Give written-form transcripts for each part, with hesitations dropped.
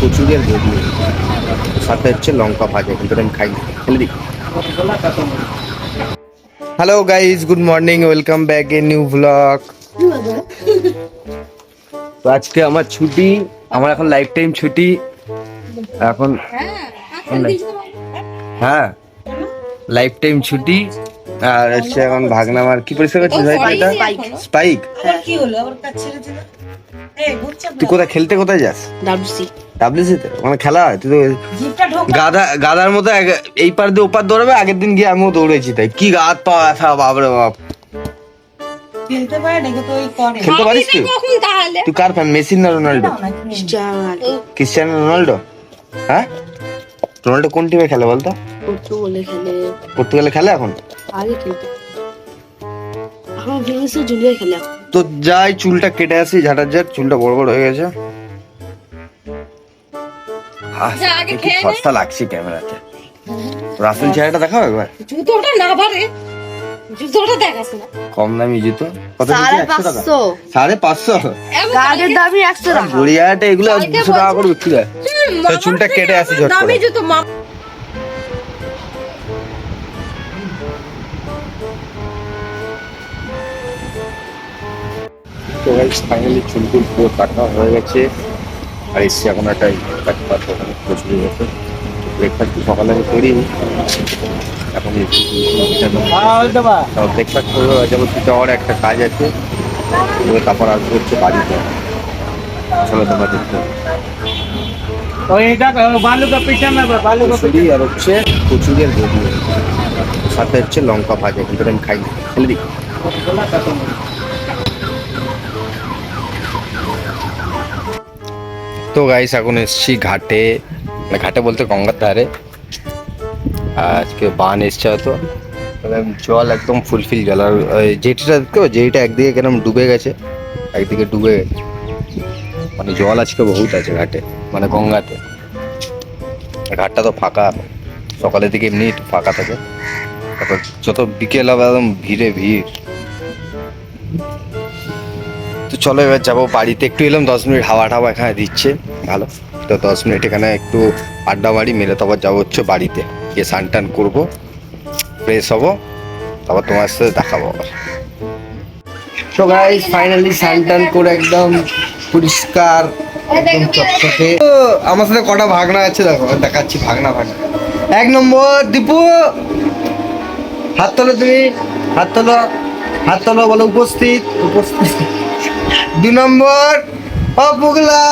কচুরি আর ঘুগনি, সাথে হচ্ছে লঙ্কা ভাজা, কিন্তু আমি খাইনি, ফেলে দিই। Hello guys, good morning, welcome back a new blog. তো আজকে আমার ছুটি, আমার এখন লাইফ টাইম ছুটি এখন। হ্যাঁ, লাইফ টাইম ছুটি। আর হচ্ছে এখন ভাগনা আমার কি পরিষ্কার করছিস ভাই? এটা স্পাইক। তুই কোথায় খেলতে, কোথায় যাস? ডাব্লিউসি তে মানে খেলা হয়? তুই তো গাধার মতো এই পার দিয়ে ওপার দৌড়াবে। আগের দিন গিয়ে আমিও দৌড়েছি, তাই কি হাত পা ব্যথা, বাপরে বাপ। খেলতে পারিস তুই? তুই কার ফ্যান, মেসি না রোনাল্ডো? Cristiano Ronaldo. হ্যাঁ, রোনাল্ডো কোন টিমে খেলে বলতো? পর্তুগালে খেলে এখন। তো যাই, চুলটা কেটে আসি, ঝাঁটার ঝাঁট, চুলটা বড় বড় হয়ে গেছে। সস্তা লাগছে ক্যামেরাতে। রাসেল চেহারাটা দেখাও একবার। জুতোটা না ভারে, জুতোটা দেখাস না। কম দামি জুতো কত? 550। গার্ডের দামই 100 টাকা। গড়িয়াহাটে এগুলো 200 টাকা করে বিক্রি হয়। তো চুলটা কেটে আসি ঝট করে। দামি জুতো তো গাইস ফাইনালি চুলকুল পুরো কাটা হয়ে গেছে। আর এসছি এখন একটা প্রচুর গেছে। ব্রেকফাস্ট সকালে আমি করিনি, এখন ব্রেকফাস্ট করে যাবো যাওয়ার একটা কাজ আছে, তারপর আসবো হচ্ছে বাড়িতে। চলো তোমরা দেখতে। কচুরি আর হচ্ছে কচুরি আর ঘুগনি, সাথে হচ্ছে লঙ্কা ভাজা, কিন্তু আমি খাইনি, ফেলে দিই। তো গাইস এখন এসছি ঘাটে, মানে ঘাটে বলতে গঙ্গার ধারে। আজকে বান এসছে হয়তো, জল একদম ফুলফিল জল। আর জেটিটা দেখতে, জেটিটা একদিকে কেরম ডুবে গেছে, একদিকে ডুবে, মানে জল আজকে বহুত আছে ঘাটে, মানে গঙ্গাতে। ঘাটটা তো ফাঁকা, সকালের দিকে এমনি ফাঁকা থাকে, তারপর যত বিকেল হবে একদম ভিড়ে ভিড়। তো চলো এবার যাবো বাড়িতে। একটু এলাম 10 মিনিট, হাওয়া টাওয়া এখানে দিচ্ছে ভালো। তো 10 মিনিট এখানে একটু আড্ডা মারি, মেরে তারপর যাবো হচ্ছে বাড়িতে, গিয়ে স্নান টান করবো, ফ্রেশ হবো, তারপর তোমার সাথে দেখাবো আবার। তো গাইস ফাইনালি স্নান টান করে একদম পরিষ্কার, একদম চকচকে। আমার সাথে কটা ভাগনা আছে দেখো, দেখাচ্ছি ভাগনা। 1 নম্বর দীপু, হাত তোলো, তুমি হাত তোলো, হাত তোলো, বলো উপস্থিত। 2 নম্বর অপুগলা।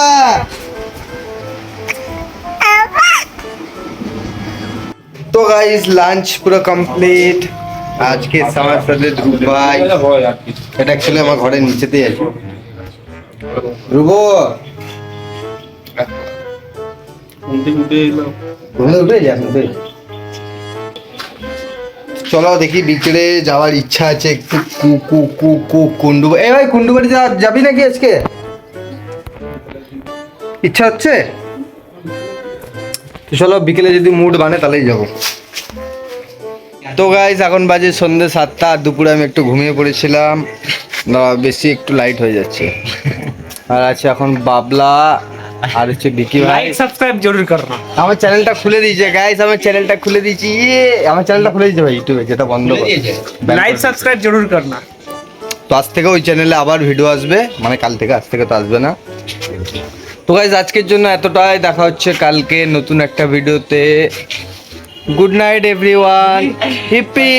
তো গাইস লাঞ্চ পুরো কমপ্লিট। আজকে আমার সাথে ধ্রুব ভাই, এটা অ্যাকচুয়ালি আমার ঘরের নিচেতেই আছে। ধ্রুব চলো দেখি, বিকেলে যাওয়ার ইচ্ছা আছে একটু কুন্ডু। এই ভাই, কুন্ডু বাড়ি যাবি নাকি আজকে? ইচ্ছা হচ্ছে, চলো বিকেলে যদি মুড বানে তাহলেই যাবো। তো গাইস এখন বাজে সন্ধ্যে 7টা। দুপুরে আমি একটু ঘুমিয়ে পড়েছিলাম, বেশি একটু লাইট হয়ে যাচ্ছে। আর আছে এখন বাবলা আর হচ্ছে বিকি ভাই। সাবস্ক্রাইব জরুর করনা। আমার চ্যানেলটা খুলে দিয়েছে গাইস, আমার চ্যানেলটা খুলে দিয়েছি। আমার চ্যানেলটা খুলে দিয়েছে ভাই ইউটিউবে, যেটা বন্ধ করে। লাইক সাবস্ক্রাইব জরুর করনা। তো আজ থেকে ওই চ্যানেলে আবার ভিডিও আসবে, মানে কাল থেকে, আজ থেকে তো আসবে না। তো গাইস আজকের জন্য এতটাই, দেখা হচ্ছে কালকে নতুন একটা ভিডিওতে। Good night everyone, hippie.